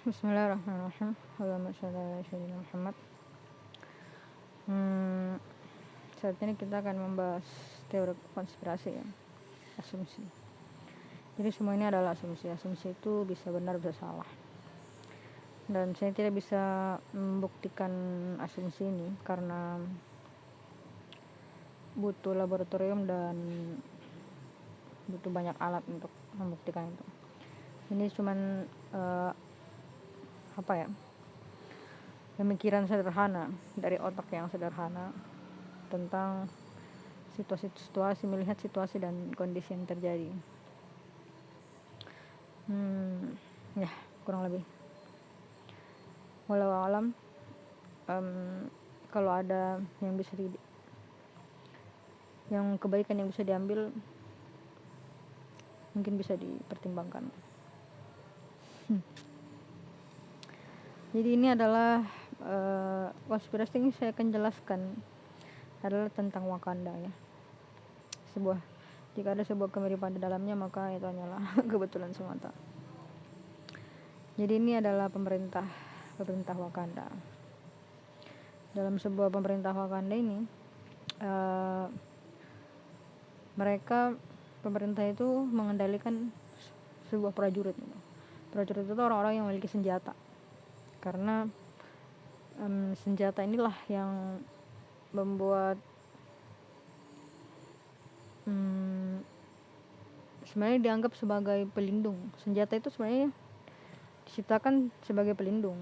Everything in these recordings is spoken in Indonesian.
Bismillahirrahmanirrahim. Allahumma shalli ala sayyidina Muhammad. Hmm, Saat ini kita akan membahas teori konspirasi ya, asumsi. Jadi semua ini adalah asumsi. Asumsi itu bisa benar bisa salah. Dan saya tidak bisa membuktikan asumsi ini karena butuh laboratorium dan butuh banyak alat untuk membuktikan itu. Ini cuman pemikiran sederhana dari otak yang sederhana tentang situasi, melihat situasi dan kondisi yang terjadi. Ya, kurang lebih. Walau alam, kalau ada yang kebaikan yang bisa diambil, mungkin bisa dipertimbangkan. Jadi ini adalah konspirasi ini saya akan jelaskan adalah tentang Wakanda ya. Jika ada sebuah kemiripan di dalamnya, maka itu hanyalah kebetulan semata. Jadi ini adalah pemerintah Wakanda. Dalam sebuah pemerintah Wakanda ini, pemerintah itu mengendalikan sebuah prajurit. Prajurit itu orang-orang yang memiliki senjata, karena senjata inilah yang membuat sebenarnya dianggap sebagai pelindung. Senjata itu sebenarnya diciptakan sebagai pelindung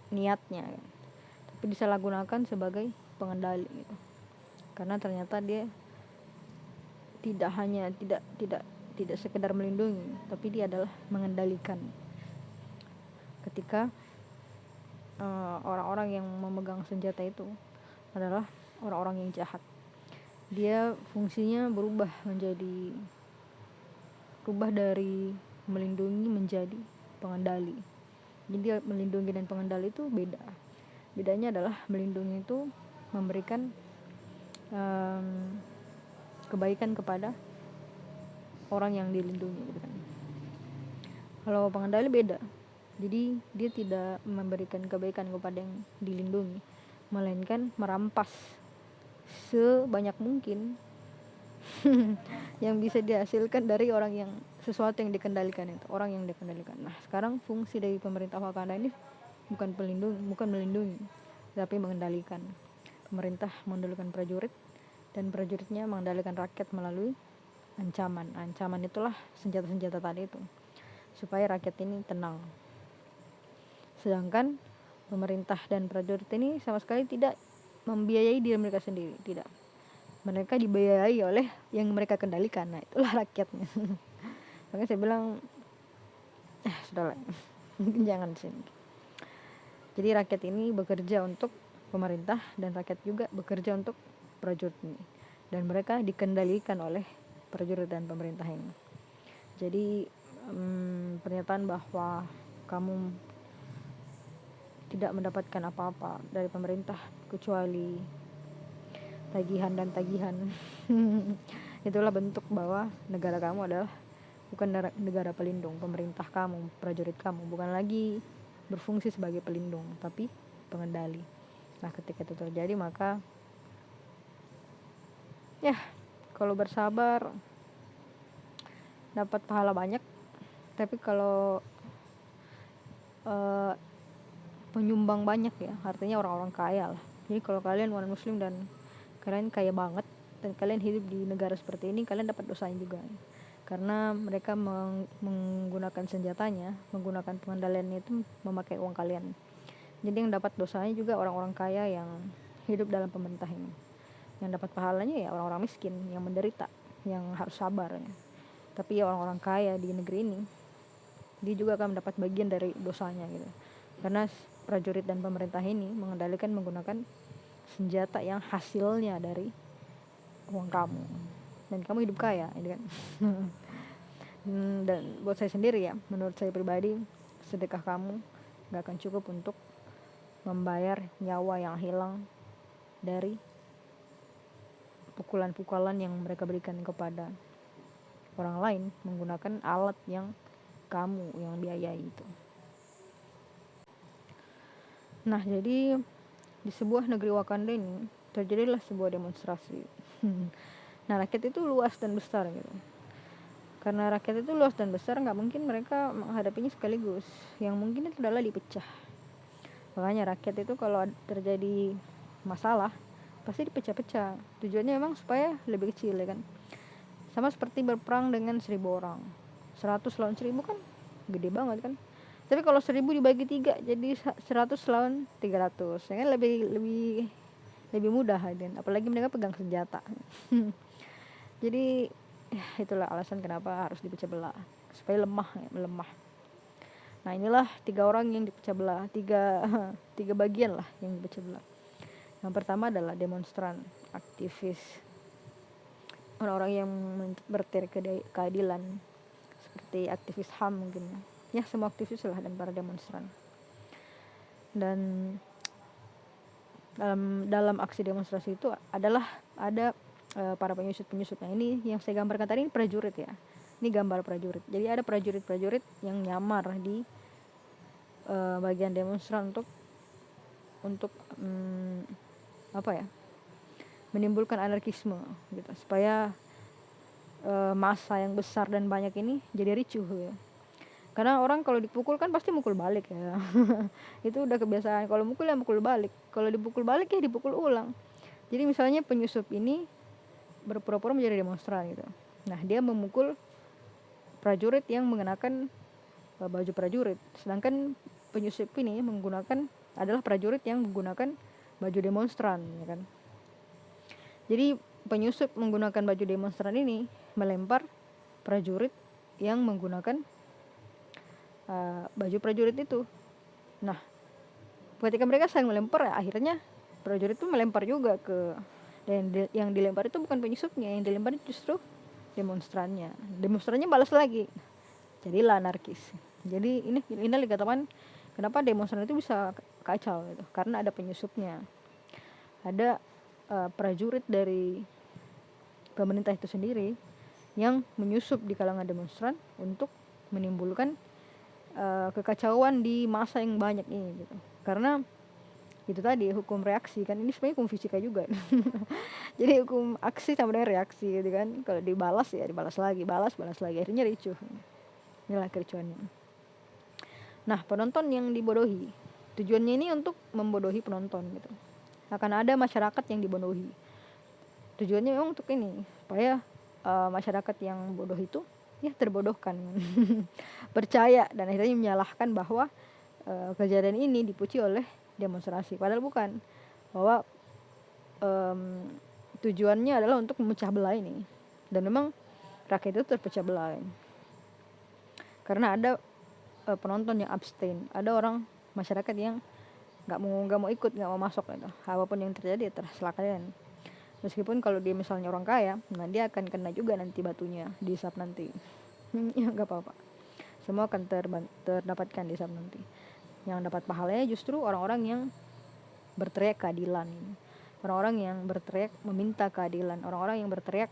niatnya, tapi disalahgunakan sebagai pengendali gitu. Karena ternyata dia tidak sekedar melindungi, tapi dia adalah mengendalikan. Ketika orang-orang yang memegang senjata itu adalah orang-orang yang jahat, dia fungsinya berubah dari melindungi menjadi pengendali. Jadi dia melindungi dan pengendali itu beda. Bedanya adalah melindungi itu memberikan kebaikan kepada orang yang dilindungi gitu kan. Kalau pengendali beda. Jadi dia tidak memberikan kebaikan kepada yang dilindungi, melainkan merampas sebanyak mungkin yang bisa dihasilkan dari sesuatu yang dikendalikan itu, orang yang dikendalikan. Nah, sekarang fungsi dari pemerintah Wakanda ini bukan melindungi, tapi mengendalikan. Pemerintah mengendalikan prajurit, dan prajuritnya mengendalikan rakyat melalui ancaman. Ancaman itulah senjata-senjata tadi itu, supaya rakyat ini tenang. Sedangkan pemerintah dan prajurit ini sama sekali tidak membiayai diri mereka sendiri, tidak. Mereka dibiayai oleh yang mereka kendalikan. Nah, itulah rakyatnya. Makanya saya bilang sudahlah, mungkin jangan di sini. Jadi rakyat ini bekerja untuk pemerintah, dan rakyat juga bekerja untuk prajurit ini, dan mereka dikendalikan oleh prajurit dan pemerintah ini. Jadi pernyataan bahwa kamu tidak mendapatkan apa-apa dari pemerintah kecuali tagihan dan tagihan itulah bentuk bahwa negara kamu adalah bukan negara pelindung. Pemerintah kamu, prajurit kamu bukan lagi berfungsi sebagai pelindung, tapi pengendali. Nah, ketika itu terjadi, maka ya, kalau bersabar dapat pahala banyak, tapi kalau penyumbang banyak ya, artinya orang-orang kaya lah. Jadi kalau kalian orang muslim dan kalian kaya banget, dan kalian hidup di negara seperti ini, kalian dapat dosanya juga, karena mereka menggunakan senjatanya, menggunakan pengendaliannya itu memakai uang kalian. Jadi yang dapat dosanya juga orang-orang kaya yang hidup dalam pemerintah ini. Yang dapat pahalanya ya orang-orang miskin yang menderita, yang harus sabar ya. Tapi ya orang-orang kaya di negeri ini, dia juga akan mendapat bagian dari dosanya gitu. Karena prajurit dan pemerintah ini mengendalikan menggunakan senjata yang hasilnya dari uang kamu, dan kamu hidup kaya ini kan. Dan buat saya sendiri ya, menurut saya pribadi, sedekah kamu gak akan cukup untuk membayar nyawa yang hilang dari pukulan-pukulan yang mereka berikan kepada orang lain menggunakan alat yang kamu yang biayai itu. Nah, jadi di sebuah negeri Wakanda ini terjadilah sebuah demonstrasi. Nah, rakyat itu luas dan besar gitu. Karena rakyat itu luas dan besar, nggak mungkin mereka menghadapinya sekaligus. Yang mungkin itu adalah dipecah. Makanya rakyat itu kalau terjadi masalah pasti dipecah-pecah. Tujuannya memang supaya lebih kecil, ya kan. Sama seperti berperang dengan 1.000 orang. 100 lawan 1.000 kan gede banget kan. Tapi kalau 1.000 dibagi 3 jadi 100 lawan 300, ya kan lebih lebih lebih mudah kan. Apalagi mereka pegang senjata. Jadi ya, itulah alasan kenapa harus dipecah belah, supaya lemah ya, melemah. Nah, inilah 3 orang yang dipecah belah, tiga bagian lah yang dipecah belah. Yang pertama adalah demonstran, aktivis, orang-orang yang berteriak keadilan, seperti aktivis HAM mungkin ya, semua aktivis lah dan para demonstran. Dan dalam aksi demonstrasi itu ada para penyusup. Nah, ini yang saya gambarkan tadi ini prajurit ya. Ini gambar prajurit. Jadi ada prajurit yang nyamar di bagian demonstran untuk apa ya? Menimbulkan anarkisme gitu, supaya massa yang besar dan banyak ini jadi ricuh ya. Karena orang kalau dipukul kan pasti mukul balik ya. Itu udah kebiasaan, kalau mukul ya mukul balik, kalau dipukul balik ya dipukul ulang. Jadi misalnya penyusup ini berpura-pura menjadi demonstran gitu. Nah, dia memukul prajurit yang mengenakan baju prajurit, sedangkan penyusup ini adalah prajurit yang menggunakan baju demonstran, ya kan. Jadi penyusup menggunakan baju demonstran ini melempar prajurit yang menggunakan baju prajurit itu. Nah, ketika mereka saling melempar, akhirnya prajurit itu melempar juga dan yang dilempar itu bukan penyusupnya, yang dilempar justru demonstrannya. Demonstrannya balas lagi, jadilah anarkis. Jadi ini dikatakan kenapa demonstran itu bisa kacau gitu, karena ada penyusupnya, ada prajurit dari pemerintah itu sendiri yang menyusup di kalangan demonstran untuk menimbulkan kekacauan di masa yang banyak ini gitu. Karena itu tadi hukum reaksi kan, ini sebenarnya hukum fisika juga. Jadi hukum aksi sama dengan reaksi gitu kan. Kalau dibalas ya dibalas lagi, balas lagi, akhirnya ricuh. Inilah kericuannya. Nah, penonton yang dibodohi, tujuannya ini untuk membodohi penonton gitu. Akan ada masyarakat yang dibodohi. Tujuannya memang untuk ini, supaya masyarakat yang bodoh itu ya terbodohkan. Percaya dan akhirnya menyalahkan bahwa kejadian ini dipicu oleh demonstrasi, padahal bukan. Bahwa tujuannya adalah untuk memecah belah ini, dan memang rakyat itu terpecah belah karena ada penonton yang abstain, ada orang masyarakat yang nggak mau ikut, nggak mau masuk gitu. Apapun yang terjadi terserah kalian. Meskipun kalau dia misalnya orang kaya, nah dia akan kena juga nanti batunya dihisap nanti. Ya nggak apa-apa, semua akan terdapatkan dihisap nanti. Yang dapat pahalanya justru orang-orang yang berteriak keadilan, orang-orang yang berteriak meminta keadilan, orang-orang yang berteriak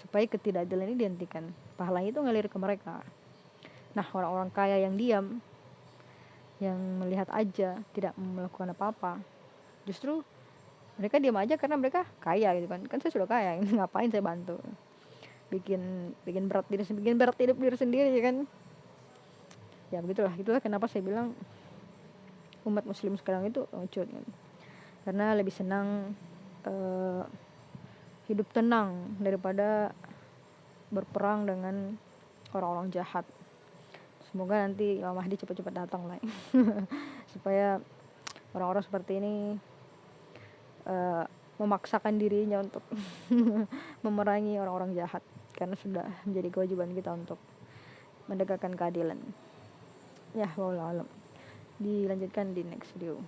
supaya ketidakadilan ini dihentikan. Pahalanya itu ngalir ke mereka. Nah, orang-orang kaya yang diam, yang melihat aja, tidak melakukan apa-apa, justru mereka diam aja karena mereka kaya gitu kan. Kan saya sudah kaya, ngapain saya bantu? Bikin berat hidup diri sendiri ya kan. Ya begitulah, itulah kenapa saya bilang umat muslim sekarang itu lucut kan. Karena lebih senang hidup tenang daripada berperang dengan orang-orang jahat. Semoga nanti Imam Mahdi cepat-cepat datang lah. Supaya orang-orang seperti ini memaksakan dirinya untuk memerangi orang-orang jahat, karena sudah menjadi kewajiban kita untuk menegakkan keadilan. Ya, wallahu alam. Dilanjutkan di next video.